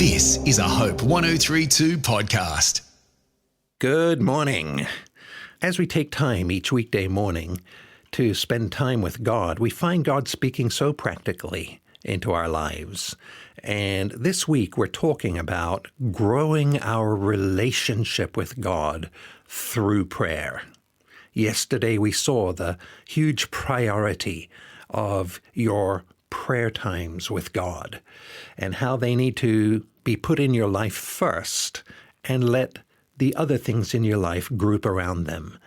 This is a Hope 1032 podcast. Good morning. As we take time each weekday morning to spend time with God, we find God speaking so practically into our lives. And this week we're talking about growing our relationship with God through prayer. Yesterday we saw the huge priority of your prayer times with God and how they need to be put in your life first and let the other things in your life group around them.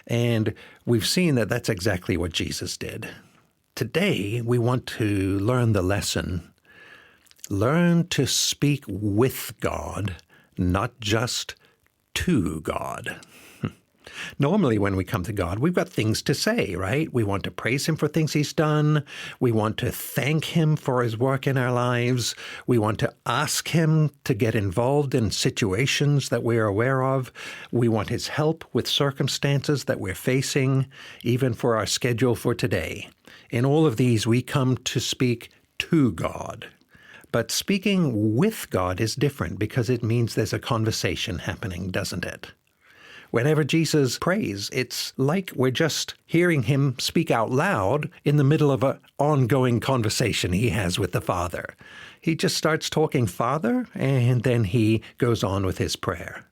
And we've seen that that's exactly what Jesus did. Today, we want to learn the lesson. Learn to speak with God, not just to God. Normally, when we come to God, we've got things to say, right? We want to praise Him for things He's done. We want to thank Him for His work in our lives. We want to ask Him to get involved in situations that we're aware of. We want His help with circumstances that we're facing, even for our schedule for today. In all of these, we come to speak to God. But speaking with God is different because it means there's a conversation happening, doesn't it? Whenever Jesus prays, it's like we're just hearing Him speak out loud in the middle of an ongoing conversation He has with the Father. He just starts talking Father, and then He goes on with His prayer.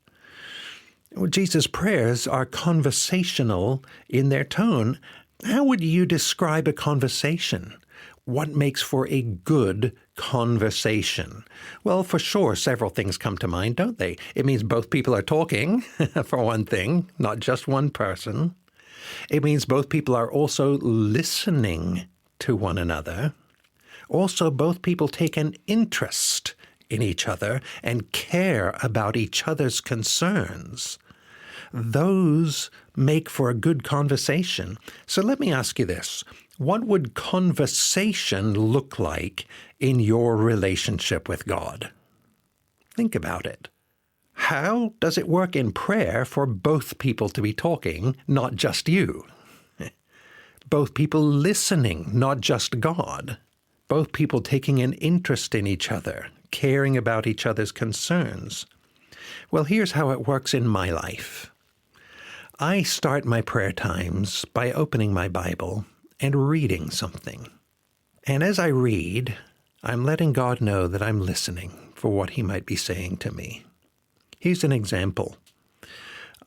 Well, Jesus' prayers are conversational in their tone. How would you describe a conversation? What makes for a good conversation? Well, for sure, several things come to mind, don't they? It means both people are talking, for one thing, not just one person. It means both people are also listening to one another. Also, both people take an interest in each other and care about each other's concerns. Those make for a good conversation. So let me ask you this. What would conversation look like in your relationship with God? Think about it. How does it work in prayer for both people to be talking, not just you? Both people listening, not just God. Both people taking an interest in each other, caring about each other's concerns. Well, here's how it works in my life. I start my prayer times by opening my Bible and reading something. And as I read, I'm letting God know that I'm listening for what He might be saying to me. Here's an example.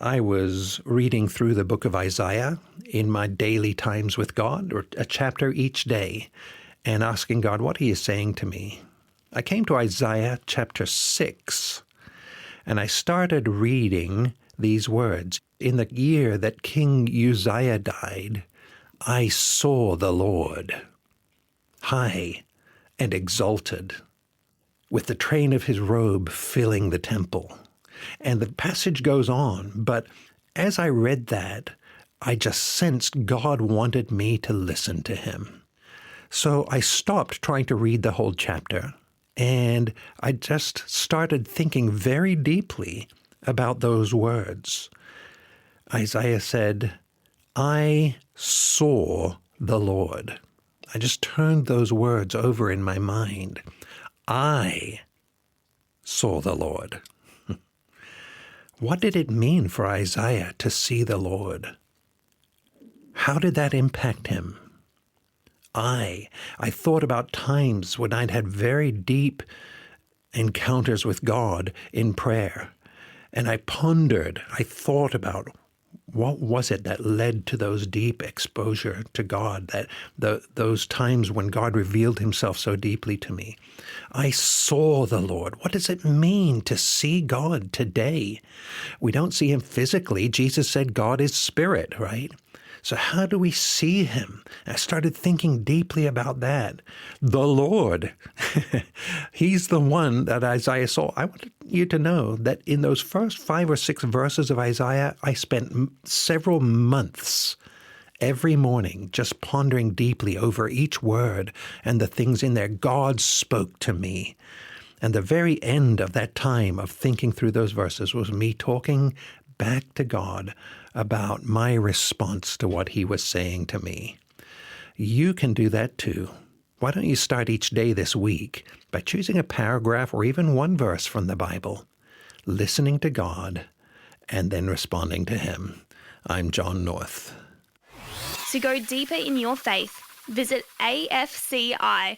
I was reading through the book of Isaiah in my daily times with God, or a chapter each day, and asking God, what are you saying to me? I came to Isaiah chapter 6, and I started reading these words. In the year that King Uzziah died, I saw the Lord, high and exalted, with the train of His robe filling the temple. And the passage goes on, but as I read that, I just sensed God wanted me to listen to Him. So I stopped trying to read the whole chapter, and I just started thinking very deeply about those words. Isaiah said, I saw the Lord. I just turned those words over in my mind. I saw the Lord. What did it mean for Isaiah to see the Lord? How did that impact him? I thought about times when I'd had very deep encounters with God in prayer. And I pondered, I thought about what was it that led to those deep exposure to God, those times when God revealed Himself so deeply to me. I saw the Lord. What does it mean to see God today? We don't see Him physically. Jesus said God is spirit, right? So how do we see Him? I started thinking deeply about that. The Lord, He's the one that Isaiah saw. I want you to know that in those first 5 or 6 verses of Isaiah, I spent several months every morning just pondering deeply over each word and the things in there. God spoke to me. And the very end of that time of thinking through those verses was me talking back to God about my response to what He was saying to me. You can do that too. Why don't you start each day this week by choosing a paragraph or even one verse from the Bible, listening to God, and then responding to Him. I'm John North. To go deeper in your faith, visit afci.com.au.